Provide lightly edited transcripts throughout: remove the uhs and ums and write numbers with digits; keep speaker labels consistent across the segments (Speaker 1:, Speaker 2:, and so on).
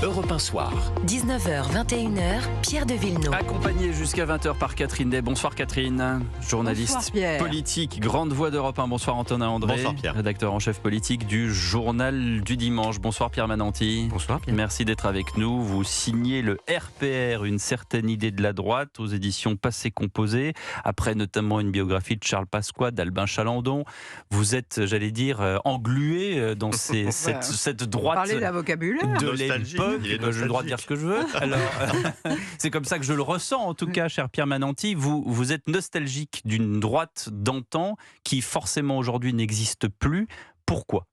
Speaker 1: Europe 1 Soir.
Speaker 2: 19h, 21h, Pierre de Villeneuve.
Speaker 3: Accompagné jusqu'à 20h par Catherine Day. Bonsoir Catherine, journaliste
Speaker 2: Bonsoir, Pierre.
Speaker 3: politique, grande voix d'Europe 1. Bonsoir Antonin André,
Speaker 4: Bonsoir, Pierre.
Speaker 3: rédacteur en chef politique du Journal du Dimanche. Bonsoir Pierre Mananti.
Speaker 4: Bonsoir, Pierre.
Speaker 3: Merci d'être avec nous. Vous signez le RPR, une certaine idée de la droite, aux éditions Passé Composé, après notamment une biographie de Charles Pasqua, d'Albin Chalandon. Vous êtes, j'allais dire, englué dans cette droite
Speaker 2: Parler d'un vocabulaire.
Speaker 3: de
Speaker 4: Nostalgique.
Speaker 3: l'époque.
Speaker 4: Il est
Speaker 3: J'ai le droit de dire ce que je veux. Alors, c'est comme ça que je le ressens, en tout cas, cher Pierre Mananti. Vous êtes nostalgique d'une droite d'antan qui, forcément, aujourd'hui n'existe plus. Pourquoi ?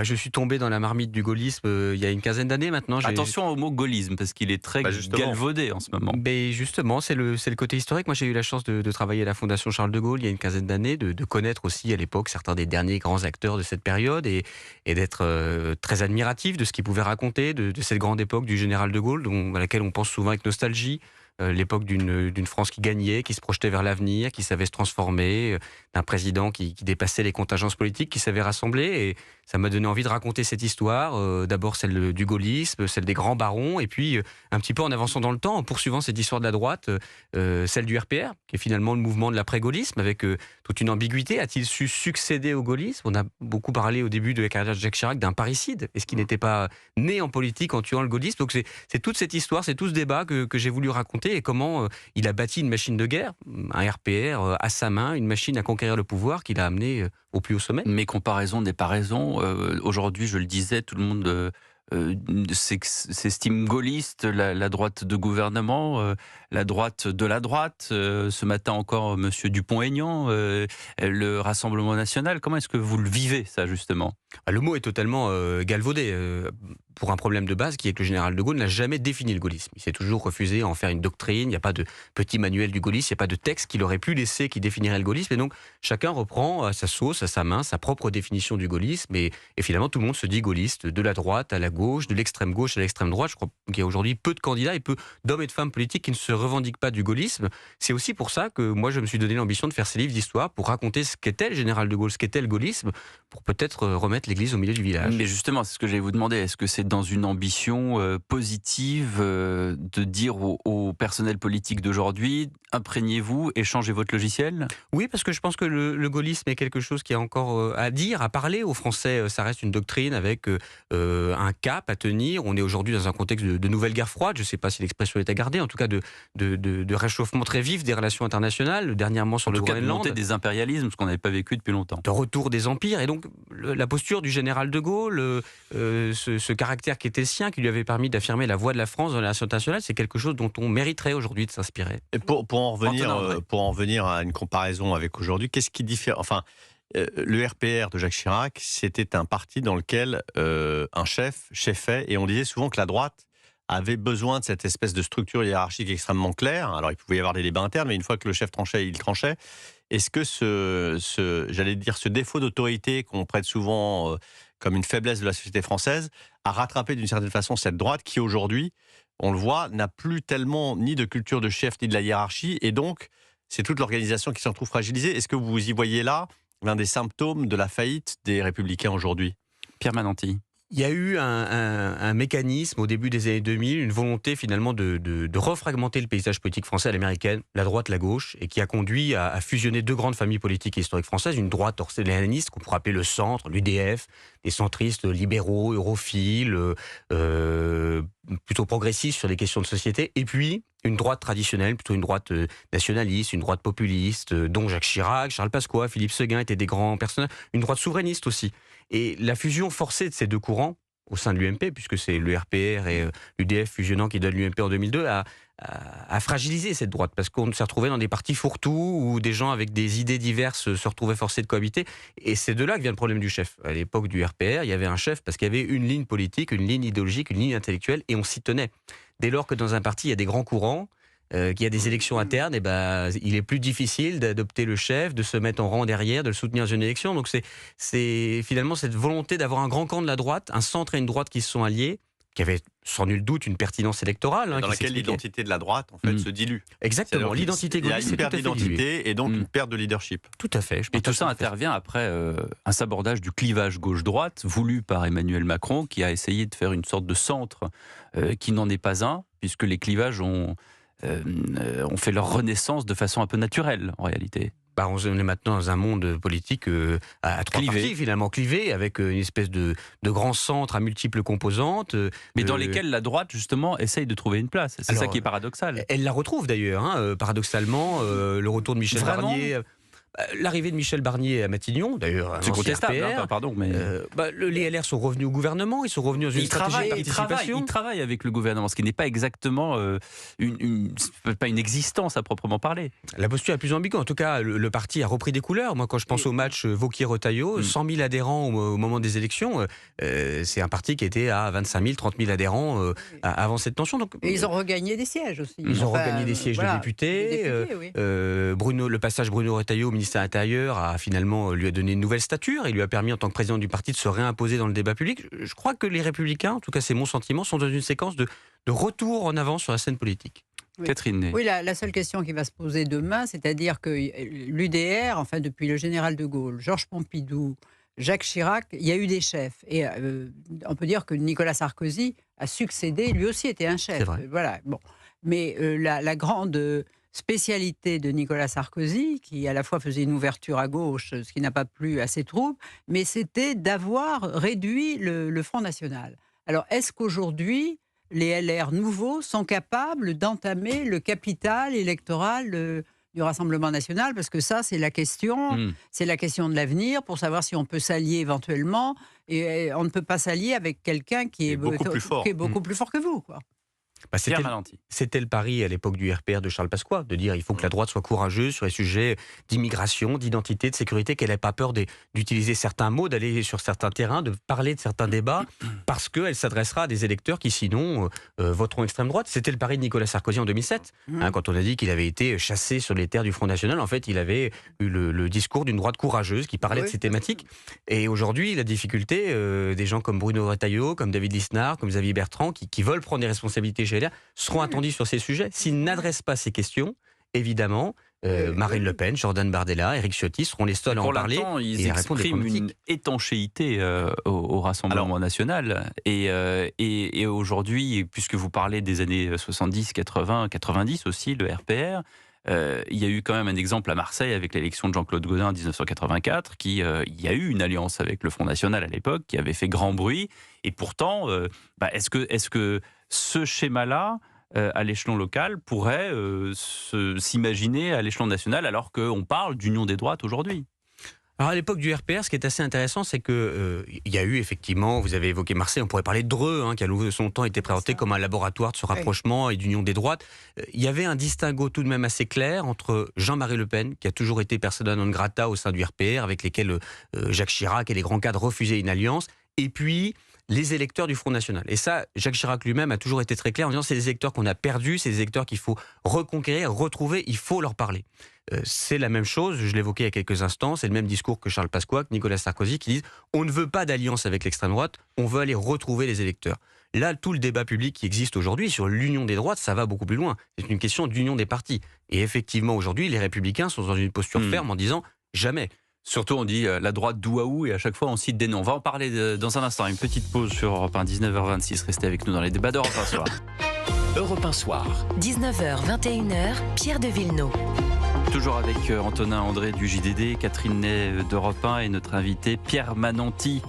Speaker 4: Je suis tombé dans la marmite du gaullisme il y a une quinzaine d'années maintenant.
Speaker 3: Attention au mot gaullisme, parce qu'il est très galvaudé en ce moment.
Speaker 4: Mais justement, c'est le côté historique. Moi, j'ai eu la chance de travailler à la Fondation Charles de Gaulle il y a une quinzaine d'années, de connaître aussi à l'époque certains des derniers grands acteurs de cette période et d'être très admiratif de ce qu'ils pouvaient raconter, de cette grande époque du général de Gaulle, à laquelle on pense souvent avec nostalgie. L'époque d'une France qui gagnait, qui se projetait vers l'avenir, qui savait se transformer, d'un président qui dépassait les contingences politiques, qui savait rassembler. Et ça m'a donné envie de raconter cette histoire, d'abord celle du gaullisme, celle des grands barons, et puis un petit peu en avançant dans le temps, en poursuivant cette histoire de la droite, celle du RPR, qui est finalement le mouvement de l'après-gaullisme, avec toute une ambiguïté. A-t-il su succéder au gaullisme ? On a beaucoup parlé au début de la carrière de Jacques Chirac d'un parricide. Est-ce qu'il n'était pas né en politique en tuant le gaullisme ? Donc c'est toute cette histoire, c'est tout ce débat que j'ai voulu raconter, et comment il a bâti une machine de guerre, un RPR à sa main, une machine à conquérir le pouvoir qu'il a amené au plus haut sommet.
Speaker 3: Mais comparaison n'est pas raison. Aujourd'hui, je le disais, tout le monde s'estime gaulliste, la droite de gouvernement, la droite de la droite. Ce matin encore, monsieur Dupont-Aignan, le Rassemblement national. Comment est-ce que vous le vivez, ça, justement ?
Speaker 4: Le mot est totalement galvaudé pour un problème de base qui est que le général de Gaulle n'a jamais défini le gaullisme. Il s'est toujours refusé à en faire une doctrine. Il n'y a pas de petit manuel du gaullisme, il n'y a pas de texte qu'il aurait pu laisser qui définirait le gaullisme. Et donc chacun reprend à sa sauce, à sa main, sa propre définition du gaullisme. Et finalement, tout le monde se dit gaulliste, de la droite à la gauche, de l'extrême gauche à l'extrême droite. Je crois qu'il y a aujourd'hui peu de candidats et peu d'hommes et de femmes politiques qui ne se revendiquent pas du gaullisme. C'est aussi pour ça que moi, je me suis donné l'ambition de faire ces livres d'histoire pour raconter ce qu'était le général de Gaulle, ce qu'était le gaullisme, pour peut-être remettre l'église au milieu du village.
Speaker 3: Mais justement, c'est ce que j'allais vous demander. Est-ce que c'est dans une ambition positive de dire au personnel politique d'aujourd'hui, imprégnez-vous et changez votre logiciel ?
Speaker 4: Oui, parce que je pense que le gaullisme est quelque chose qui a encore à dire, à parler aux Français. Ça reste une doctrine avec un cap à tenir. On est aujourd'hui dans un contexte de nouvelle guerre froide. Je ne sais pas si l'expression est à garder, en tout cas de réchauffement très vif des relations internationales, dernièrement sur le Groenland.
Speaker 3: De montée des impérialismes, ce qu'on n'avait pas vécu depuis longtemps.
Speaker 4: De retour des empires. Et donc, la posture du général de Gaulle, ce caractère qui était sien, qui lui avait permis d'affirmer la voix de la France dans les relations internationales, c'est quelque chose dont on mériterait aujourd'hui de s'inspirer.
Speaker 5: Et pour en revenir à une comparaison avec aujourd'hui, qu'est-ce qui diffère ? Enfin, le RPR de Jacques Chirac, c'était un parti dans lequel un chef chefait, et on disait souvent que la droite avait besoin de cette espèce de structure hiérarchique extrêmement claire. Alors, il pouvait y avoir des débats internes, mais une fois que le chef tranchait, il tranchait. Est-ce que ce défaut d'autorité qu'on prête souvent comme une faiblesse de la société française a rattrapé d'une certaine façon cette droite qui, aujourd'hui, on le voit, n'a plus tellement ni de culture de chef ni de la hiérarchie, et donc c'est toute l'organisation qui s'en trouve fragilisée. Est-ce que vous y voyez là l'un des symptômes de la faillite des Républicains aujourd'hui ?
Speaker 3: Pierre Mananti.
Speaker 4: Il y a eu un mécanisme au début des années 2000, une volonté finalement de refragmenter le paysage politique français à l'américaine, la droite, la gauche, et qui a conduit à fusionner deux grandes familles politiques et historiques françaises, une droite orléaniste qu'on pourrait appeler le centre, l'UDF, des centristes libéraux, europhiles, plutôt progressistes sur les questions de société, et puis une droite traditionnelle, plutôt une droite nationaliste, une droite populiste, dont Jacques Chirac, Charles Pasqua, Philippe Séguin étaient des grands personnages, une droite souverainiste aussi. Et la fusion forcée de ces deux courants, au sein de l'UMP, puisque c'est le RPR et l'UDF fusionnant qui donne l'UMP en 2002, a fragilisé cette droite, parce qu'on s'est retrouvé dans des partis fourre-tout où des gens avec des idées diverses se retrouvaient forcés de cohabiter. Et c'est de là que vient le problème du chef. À l'époque du RPR, il y avait un chef parce qu'il y avait une ligne politique, une ligne idéologique, une ligne intellectuelle, et on s'y tenait. Dès lors que dans un parti, il y a des grands courants, qu'il y a des élections internes, il est plus difficile d'adopter le chef, de se mettre en rang derrière, de le soutenir dans une élection. Donc c'est finalement cette volonté d'avoir un grand camp de la droite, un centre et une droite qui se sont alliés, qui avait sans nul doute une pertinence électorale.
Speaker 5: Dans laquelle l'identité de la droite, en fait, se dilue.
Speaker 4: Exactement, l'identité gaulliste,
Speaker 5: il y a une perte d'identité et donc une perte de leadership.
Speaker 4: Tout à fait.
Speaker 3: Et tout ça intervient après un sabordage du clivage gauche-droite voulu par Emmanuel Macron, qui a essayé de faire une sorte de centre qui n'en est pas un, puisque les clivages ont fait leur renaissance de façon un peu naturelle, en réalité.
Speaker 4: On est maintenant dans un monde politique à trois parties, finalement, clivé, avec une espèce de grand centre à multiples composantes.
Speaker 3: Mais dans lesquelles la droite, justement, essaye de trouver une place. C'est ça qui est paradoxal.
Speaker 4: Elle la retrouve d'ailleurs, paradoxalement, le retour de Michel Barnier. L'arrivée de Michel Barnier à Matignon, d'ailleurs,
Speaker 3: c'est contestable, pardon, mais
Speaker 4: les LR sont revenus au gouvernement, ils sont revenus dans une stratégie de participation.
Speaker 3: Ils travaillent avec le gouvernement, ce qui n'est pas exactement pas une existence à proprement parler.
Speaker 4: La posture est plus ambiguë. En tout cas, le parti a repris des couleurs. Moi, quand je pense au match Vauquier-Retailleau, 100 000 adhérents au moment des élections, c'est un parti qui était à 25 000, 30 000 adhérents avant cette tension. Donc,
Speaker 1: et ils ont regagné des sièges aussi.
Speaker 4: Ils ont regagné des sièges de députés. Le passage Bruno Retailleau au ministère intérieur lui a donné une nouvelle stature et lui a permis en tant que président du parti de se réimposer dans le débat public. Je crois que les Républicains, en tout cas c'est mon sentiment, sont dans une séquence de retour en avant sur la scène politique.
Speaker 1: Oui.
Speaker 3: Catherine Ney.
Speaker 1: Oui, la seule question qui va se poser demain, c'est-à-dire que l'UDR, enfin depuis le général de Gaulle, Georges Pompidou, Jacques Chirac, il y a eu des chefs. Et on peut dire que Nicolas Sarkozy a succédé, lui aussi était un chef.
Speaker 4: C'est vrai.
Speaker 1: Voilà. Bon. Mais la grande spécialité de Nicolas Sarkozy, qui à la fois faisait une ouverture à gauche, ce qui n'a pas plu à ses troupes, mais c'était d'avoir réduit le Front National. Alors, est-ce qu'aujourd'hui, les LR nouveaux sont capables d'entamer le capital électoral du Rassemblement national? Parce que ça, c'est la question. C'est la question de l'avenir, pour savoir si on peut s'allier éventuellement. Et on ne peut pas s'allier avec quelqu'un qui est beaucoup plus fort que vous, quoi.
Speaker 4: C'était le pari à l'époque du RPR de Charles Pasqua, de dire il faut que la droite soit courageuse sur les sujets d'immigration, d'identité, de sécurité, qu'elle n'ait pas peur d'utiliser certains mots, d'aller sur certains terrains, de parler de certains débats, parce qu'elle s'adressera à des électeurs qui sinon voteront extrême droite. C'était le pari de Nicolas Sarkozy en 2007, quand on a dit qu'il avait été chassé sur les terres du Front National. En fait, il avait eu le discours d'une droite courageuse qui parlait de ces thématiques. Et aujourd'hui, la difficulté des gens comme Bruno Retailleau, comme David Lisnard, comme Xavier Bertrand, qui veulent prendre des responsabilités chez LR, seront attendus sur ces sujets. S'ils n'adressent pas ces questions, évidemment, Marine Le Pen, Jordan Bardella, Éric Ciotti seront les seuls à en parler.
Speaker 3: Pour l'instant, ils expriment une étanchéité au Rassemblement national. Et aujourd'hui, puisque vous parlez des années 70, 80, 90 aussi, le RPR, il y a eu quand même un exemple à Marseille avec l'élection de Jean-Claude Gaudin en 1984, il y a eu une alliance avec le Front National à l'époque qui avait fait grand bruit. Et pourtant, est-ce que ce schéma-là, à l'échelon local, pourrait s'imaginer à l'échelon national, alors qu'on parle d'union des droites aujourd'hui?
Speaker 4: Alors à l'époque du RPR, ce qui est assez intéressant, c'est qu'il y a eu effectivement, vous avez évoqué Marseille, on pourrait parler de Dreux, qui a de son temps été présenté comme un laboratoire de ce rapprochement et d'union des droites. Il y avait un distinguo tout de même assez clair entre Jean-Marie Le Pen, qui a toujours été persona non grata au sein du RPR, avec lesquels Jacques Chirac et les grands cadres refusaient une alliance, et puis les électeurs du Front National. Et ça, Jacques Chirac lui-même a toujours été très clair en disant c'est des électeurs qu'on a perdus, c'est des électeurs qu'il faut reconquérir, retrouver, il faut leur parler. C'est la même chose, je l'évoquais il y a quelques instants, c'est le même discours que Charles Pasqua, que Nicolas Sarkozy, qui disent on ne veut pas d'alliance avec l'extrême droite, on veut aller retrouver les électeurs. Là, tout le débat public qui existe aujourd'hui sur l'union des droites, ça va beaucoup plus loin. C'est une question d'union des partis. Et effectivement, aujourd'hui, les Républicains sont dans une posture ferme en disant jamais.
Speaker 3: Surtout, on dit la droite d'Ouaou et à chaque fois, on cite des noms. On va en parler dans un instant. Une petite pause sur Europe 1, 19h26. Restez avec nous dans les débats d'Europe 1 Soir.
Speaker 2: Europe 1 Soir. 19h, 21h, Pierre de Villeneuve.
Speaker 3: Toujours avec Antonin André du JDD, Catherine Ney d'Europe 1 et notre invité Pierre Mananti,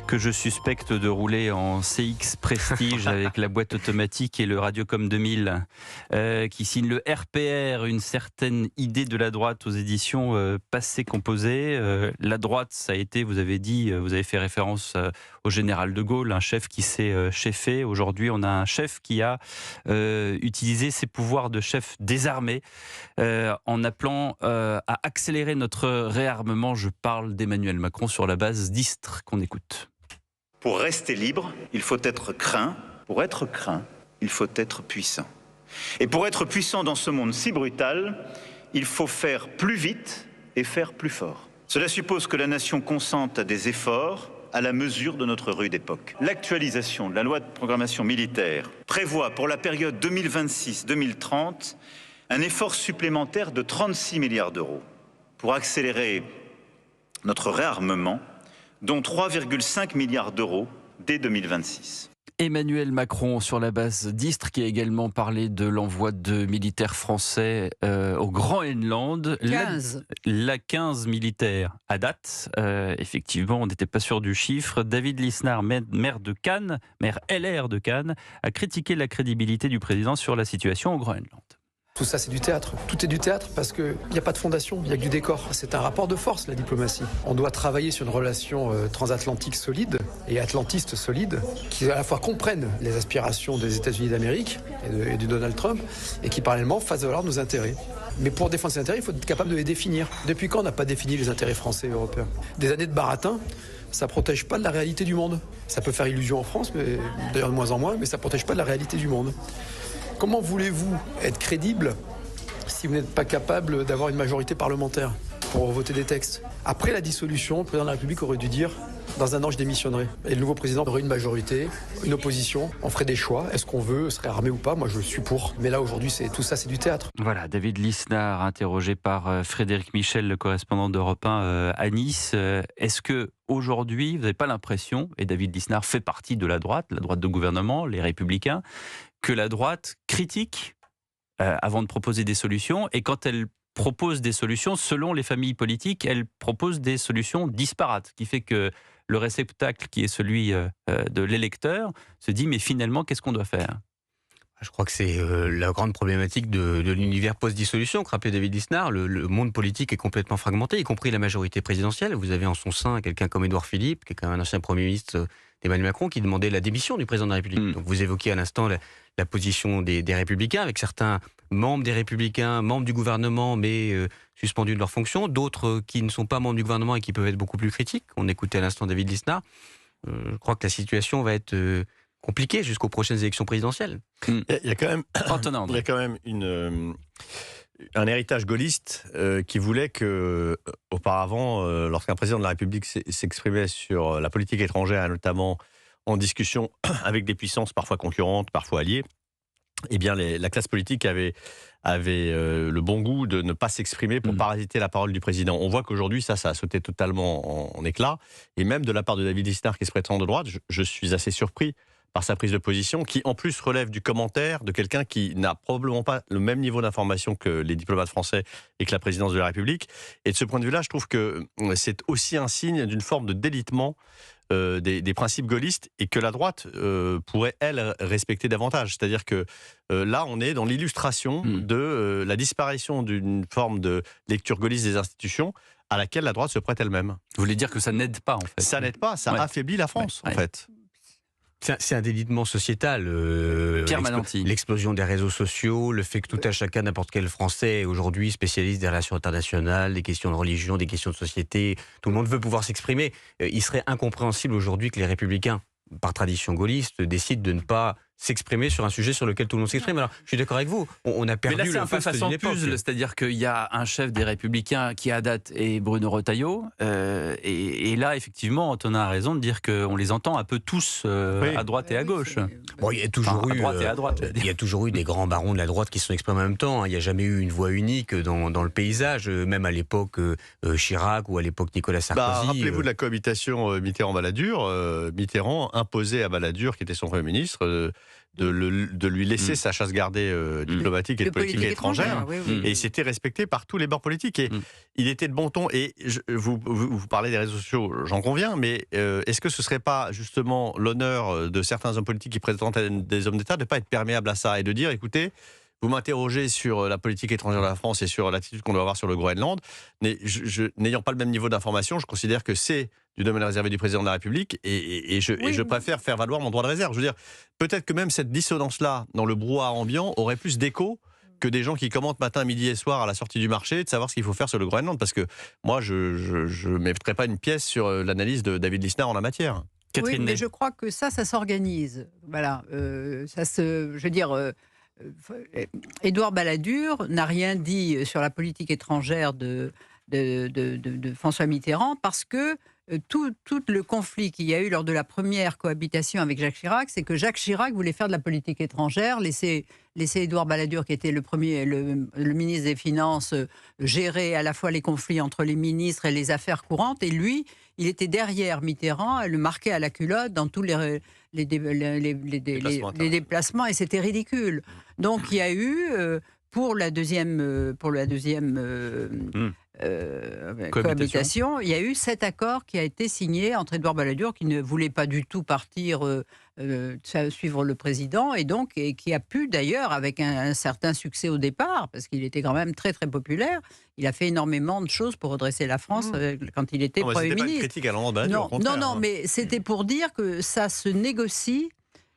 Speaker 3: que je suspecte de rouler en CX Prestige avec la boîte automatique et le Radiocom 2000, qui signe le RPR, une certaine idée de la droite aux éditions Passé Composé. La droite, ça a été, vous avez dit, vous avez fait référence au général de Gaulle, un chef qui s'est cheffé. Aujourd'hui, on a un chef qui a utilisé ses pouvoirs de chef désarmé en appelant à accélérer notre réarmement. Je parle d'Emmanuel Macron sur la base d'Istres qu'on écoute.
Speaker 6: Pour rester libre, il faut être craint. Pour être craint, il faut être puissant. Et pour être puissant dans ce monde si brutal, il faut faire plus vite et faire plus fort. Cela suppose que la nation consente à des efforts à la mesure de notre rude époque. L'actualisation de la loi de programmation militaire prévoit pour la période 2026-2030 un effort supplémentaire de 36 milliards d'euros pour accélérer notre réarmement, dont 3,5 milliards d'euros dès 2026.
Speaker 3: Emmanuel Macron sur la base d'Istres qui a également parlé de l'envoi de militaires français au Groenland.
Speaker 1: 15.
Speaker 3: La 15 militaires à date. Effectivement, on n'était pas sûr du chiffre. David Lisnard, maire de Cannes, maire LR de Cannes, a critiqué la crédibilité du président sur la situation au Groenland.
Speaker 7: Tout ça, c'est du théâtre. Tout est du théâtre parce qu'il n'y a pas de fondation, il n'y a que du décor. C'est un rapport de force, la diplomatie. On doit travailler sur une relation transatlantique solide et atlantiste solide qui à la fois comprenne les aspirations des États-Unis d'Amérique et de Donald Trump et qui parallèlement fasse valoir nos intérêts. Mais pour défendre ces intérêts, il faut être capable de les définir. Depuis quand on n'a pas défini les intérêts français et européens ? Des années de baratin, ça ne protège pas de la réalité du monde. Ça peut faire illusion en France, mais d'ailleurs de moins en moins, mais ça ne protège pas de la réalité du monde. Comment voulez-vous être crédible si vous n'êtes pas capable d'avoir une majorité parlementaire pour voter des textes ? Après la dissolution, le président de la République aurait dû dire « dans un an, je démissionnerai ». Et le nouveau président aurait une majorité, une opposition, on ferait des choix. Est-ce qu'on serait armé ou pas ? Moi, je suis pour. Mais là, aujourd'hui, tout ça, c'est du théâtre.
Speaker 3: Voilà, David Lisnard, interrogé par Frédéric Michel, le correspondant d'Europe 1 à Nice. Est-ce que aujourd'hui, vous n'avez pas l'impression, et David Lisnard fait partie de la droite de gouvernement, les Républicains, que la droite critique avant de proposer des solutions, et quand elle propose des solutions, selon les familles politiques, elle propose des solutions disparates, qui fait que le réceptacle qui est celui de l'électeur se dit mais finalement qu'est-ce qu'on doit faire ?
Speaker 4: Je crois que c'est la grande problématique de l'univers post-dissolution que rappelait David Lisnard. Le monde politique est complètement fragmenté, y compris la majorité présidentielle. Vous avez en son sein quelqu'un comme Édouard Philippe, qui est quand même un ancien Premier ministre d'Emmanuel Macron, qui demandait la démission du président de la République. Donc vous évoquiez à l'instant la position des Républicains, avec certains membres des Républicains, membres du gouvernement, mais suspendus de leurs fonctions, d'autres qui ne sont pas membres du gouvernement et qui peuvent être beaucoup plus critiques. On écoutait à l'instant David Lisnard. Je crois que la situation va être compliquée jusqu'aux prochaines élections présidentielles.
Speaker 5: Il y a quand même un héritage gaulliste qui voulait que, auparavant, lorsqu'un président de la République s'exprimait sur la politique étrangère, notamment en discussion avec des puissances parfois concurrentes, parfois alliées, eh bien la classe politique avait le bon goût de ne pas s'exprimer pour parasiter la parole du président. On voit qu'aujourd'hui, ça a sauté totalement en éclat. Et même de la part de David Lisnard, qui se prétend de droite, je suis assez surpris par sa prise de position, qui en plus relève du commentaire de quelqu'un qui n'a probablement pas le même niveau d'information que les diplomates français et que la présidence de la République. Et de ce point de vue-là, je trouve que c'est aussi un signe d'une forme de délitement des principes gaullistes et que la droite pourrait, elle, respecter davantage. C'est-à-dire que là, on est dans l'illustration de la disparition d'une forme de lecture gaulliste des institutions à laquelle la droite se prête elle-même.
Speaker 3: Vous voulez dire que ça n'aide pas, en fait ?
Speaker 5: Ça n'aide pas, ça affaiblit la France, en fait.
Speaker 4: C'est un délitement sociétal.
Speaker 3: Pierre Mananti.
Speaker 4: L'explosion des réseaux sociaux, le fait que tout à chacun, n'importe quel Français, aujourd'hui spécialiste des relations internationales, des questions de religion, des questions de société, tout le monde veut pouvoir s'exprimer. Il serait incompréhensible aujourd'hui que les Républicains, par tradition gaulliste, décident de ne pas s'exprimer sur un sujet sur lequel tout le monde s'exprime. Alors, je suis d'accord avec vous, on a perdu.
Speaker 3: Mais là, c'est un peu façon puzzle, c'est-à-dire qu'il y a un chef des Républicains qui, à date, est Bruno Retailleau, et là, effectivement, Antonin a raison de dire qu'on les entend un peu tous à droite et à gauche.
Speaker 4: Bon, il y a toujours eu, à droite et à droite. Il y a toujours eu des grands barons de la droite qui se sont exprimés en même temps. Il n'y a jamais eu une voix unique dans le paysage, même à l'époque Chirac ou à l'époque Nicolas Sarkozy.
Speaker 5: Rappelez-vous de la cohabitation Mitterrand-Balladur. Mitterrand imposait à Balladur, qui était son Premier ministre, de lui laisser sa chasse gardée diplomatique et de politique étrangère. Et c'était respecté par tous les bords politiques. Et il était de bon ton. Et vous parlez des réseaux sociaux, j'en conviens, mais est-ce que ce ne serait pas justement l'honneur de certains hommes politiques qui présentent des hommes d'État de ne pas être perméables à ça et de dire, écoutez, vous m'interrogez sur la politique étrangère de la France et sur l'attitude qu'on doit avoir sur le Groenland, mais n'ayant pas le même niveau d'information, je considère que c'est du domaine réservé du président de la République et je préfère faire valoir mon droit de réserve. Je veux dire, peut-être que même cette dissonance-là, dans le brouhaha ambiant, aurait plus d'écho que des gens qui commentent matin, midi et soir à la sortie du marché de savoir ce qu'il faut faire sur le Groenland, parce que moi, je ne mettrai pas une pièce sur l'analyse de David Lisnard en la matière.
Speaker 1: Oui, mais je crois que ça s'organise. Voilà, je veux dire... Édouard Balladur n'a rien dit sur la politique étrangère de François Mitterrand parce que tout le conflit qu'il y a eu lors de la première cohabitation avec Jacques Chirac, c'est que Jacques Chirac voulait faire de la politique étrangère, laisser Édouard Balladur, qui était le ministre des Finances, gérer à la fois les conflits entre les ministres et les affaires courantes. Et lui, il était derrière Mitterrand, le marquait à la culotte dans tous les déplacements, et c'était ridicule. Donc il y a eu, pour la deuxième cohabitation, il y a eu cet accord qui a été signé entre Édouard Balladur, qui ne voulait pas du tout partir suivre le président, et qui a pu d'ailleurs, avec un certain succès au départ, parce qu'il était quand même très très populaire, il a fait énormément de choses pour redresser la France quand il était Premier ministre.
Speaker 5: C'était pas une critique à l'endroit de Balladur, au contraire.
Speaker 1: Non, mais c'était pour dire que ça se négocie,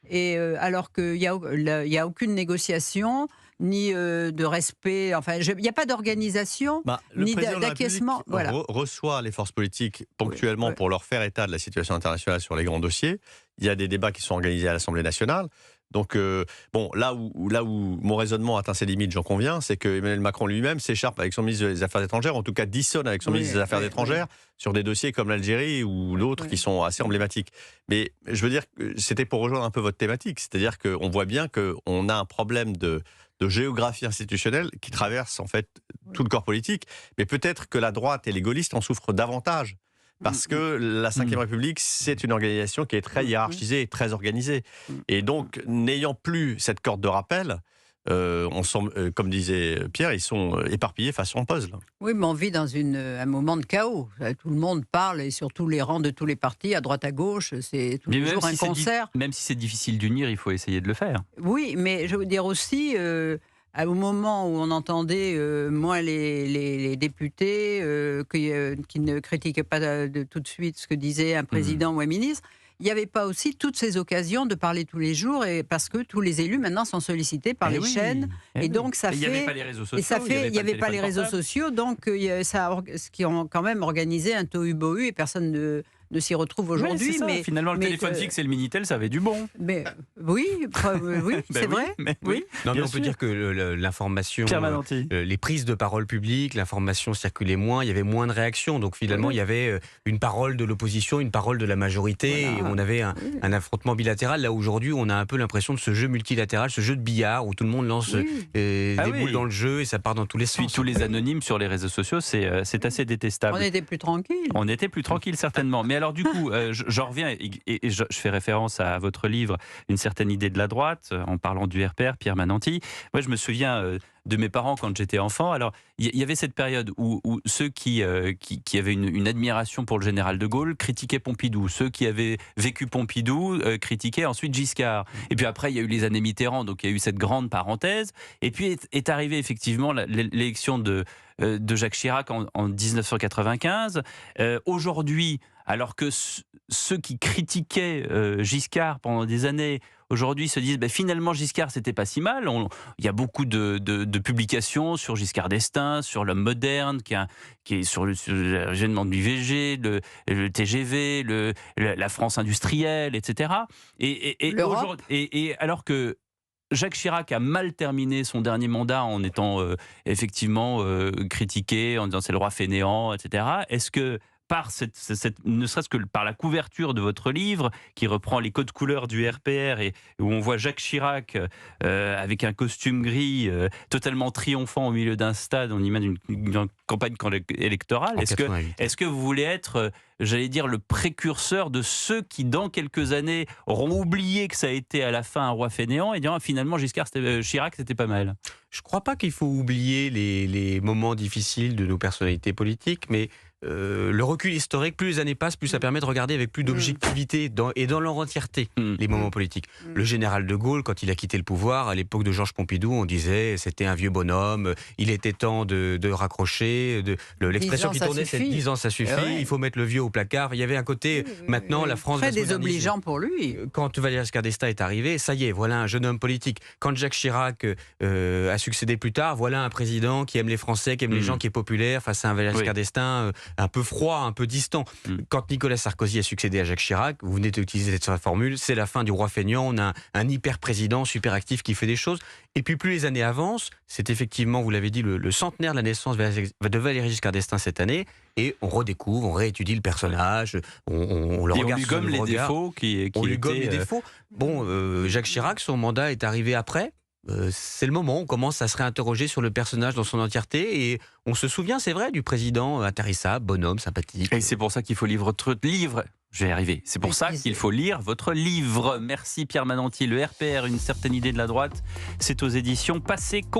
Speaker 1: et alors qu'il n'y a aucune négociation, ni de respect, enfin, il n'y a pas d'organisation, ni d'acquiescement.
Speaker 5: Voilà. Reçoit les forces politiques ponctuellement pour leur faire état de la situation internationale sur les grands dossiers. Il y a des débats qui sont organisés à l'Assemblée nationale. Donc, là où mon raisonnement atteint ses limites, j'en conviens, c'est que Emmanuel Macron lui-même s'écharpe avec son ministre des Affaires étrangères, en tout cas dissonne avec son ministre des Affaires étrangères sur des dossiers comme l'Algérie ou d'autres qui sont assez emblématiques. Mais je veux dire que c'était pour rejoindre un peu votre thématique, c'est-à-dire qu'on voit bien qu'on a un problème de géographie institutionnelle qui traverse en fait tout le corps politique, mais peut-être que la droite et les gaullistes en souffrent davantage. Parce que la Ve République, c'est une organisation qui est très hiérarchisée et très organisée. Et donc, n'ayant plus cette corde de rappel, comme disait Pierre, ils sont éparpillés façon puzzle.
Speaker 1: Oui, mais on vit dans un moment de chaos. Tout le monde parle, et sur tous les rangs de tous les partis, à droite, à gauche, c'est toujours un concert.
Speaker 3: Même si c'est difficile d'unir, il faut essayer de le faire.
Speaker 1: Oui, mais je veux dire aussi... au moment où on entendait moins les députés qui ne critiquaient pas tout de suite ce que disait un président ou un ministre, il n'y avait pas aussi toutes ces occasions de parler tous les jours, et parce que tous les élus maintenant sont sollicités par les chaînes, et donc ça fait... Il n'y avait
Speaker 3: pas les réseaux sociaux.
Speaker 1: Il n'y avait pas les réseaux sociaux, donc ce qui ont quand même organisé un tohu-bohu, et personne ne s'y retrouve aujourd'hui.
Speaker 3: Mais finalement, le téléphone fixe et le Minitel, ça avait du bon.
Speaker 1: Mais oui, c'est vrai.
Speaker 3: Oui.
Speaker 4: Non, mais on peut dire que l'information, les prises de parole publiques, l'information circulait moins, il y avait moins de réactions. Donc finalement, il y avait une parole de l'opposition, une parole de la majorité, et on avait un affrontement bilatéral. Là, aujourd'hui, on a un peu l'impression de ce jeu multilatéral, ce jeu de billard où tout le monde lance des boules dans le jeu et ça part dans tous les sens.
Speaker 3: Puis tous les anonymes sur les réseaux sociaux, c'est assez détestable.
Speaker 1: On était plus tranquille.
Speaker 3: On était plus tranquille, certainement. Mais alors du coup, j'en reviens et je fais référence à votre livre Une certaine idée de la droite, en parlant du RPR, Pierre Mananti. Moi, je me souviens de mes parents quand j'étais enfant. Alors, il y avait cette période où ceux qui avaient une admiration pour le général de Gaulle critiquaient Pompidou. Ceux qui avaient vécu Pompidou critiquaient ensuite Giscard. Et puis après, il y a eu les années Mitterrand, donc il y a eu cette grande parenthèse. Et puis est arrivée effectivement l'élection de Jacques Chirac en 1995. Aujourd'hui, alors que ceux qui critiquaient Giscard pendant des années, aujourd'hui se disent finalement Giscard c'était pas si mal. Il y a beaucoup de publications sur Giscard d'Estaing, sur l'homme moderne, qui est sur le gênement de l'IVG, le TGV, la France industrielle, etc. Et alors que Jacques Chirac a mal terminé son dernier mandat en étant effectivement critiqué, en disant c'est le roi fainéant, etc. Est-ce que ne serait-ce que par la couverture de votre livre, qui reprend les codes couleurs du RPR, et où on voit Jacques Chirac avec un costume gris, totalement triomphant au milieu d'un stade, on imagine une campagne électorale. Est-ce que vous voulez être, j'allais dire, le précurseur de ceux qui, dans quelques années, auront oublié que ça a été à la fin un roi fainéant et diront finalement Chirac, c'était pas mal?
Speaker 4: Je ne crois pas qu'il faut oublier les moments difficiles de nos personnalités politiques, mais le recul historique, plus les années passent, plus ça permet de regarder avec plus d'objectivité et dans leur entièreté les moments politiques. Le général de Gaulle, quand il a quitté le pouvoir, à l'époque de Georges Pompidou, on disait c'était un vieux bonhomme, il était temps de raccrocher, l'expression qui tournait c'est 10 ans ça suffit, il faut mettre le vieux au placard. Il y avait un côté, maintenant la France
Speaker 1: très désobligeant pour lui.
Speaker 4: Quand Valéry Giscard d'Estaing est arrivé, ça y est, voilà un jeune homme politique. Quand Jacques Chirac a succédé plus tard, voilà un président qui aime les Français, qui aime les gens, qui est populaire face à un Valéry Giscard d'Estaing un peu froid, un peu distant. Quand Nicolas Sarkozy a succédé à Jacques Chirac, vous venez d'utiliser cette formule, c'est la fin du roi feignant, on a un hyper-président super actif qui fait des choses. Et puis plus les années avancent, c'est effectivement, vous l'avez dit, le centenaire de la naissance de Valéry Giscard d'Estaing cette année, et on redécouvre, on réétudie le personnage, on le
Speaker 3: et
Speaker 4: regarde
Speaker 3: on lui gomme les défauts
Speaker 4: on lui gomme les défauts. Bon, Jacques Chirac, son mandat est arrivé après. C'est le moment, on commence à se réinterroger sur le personnage dans son entièreté et on se souvient, c'est vrai, du président intarissable, bonhomme, sympathique.
Speaker 3: Et c'est pour ça qu'il faut lire votre livre. Je vais y arriver. C'est pour ça qu'il faut lire votre livre. Merci Pierre Mananti. Le RPR, une certaine idée de la droite, c'est aux éditions Passé Composé.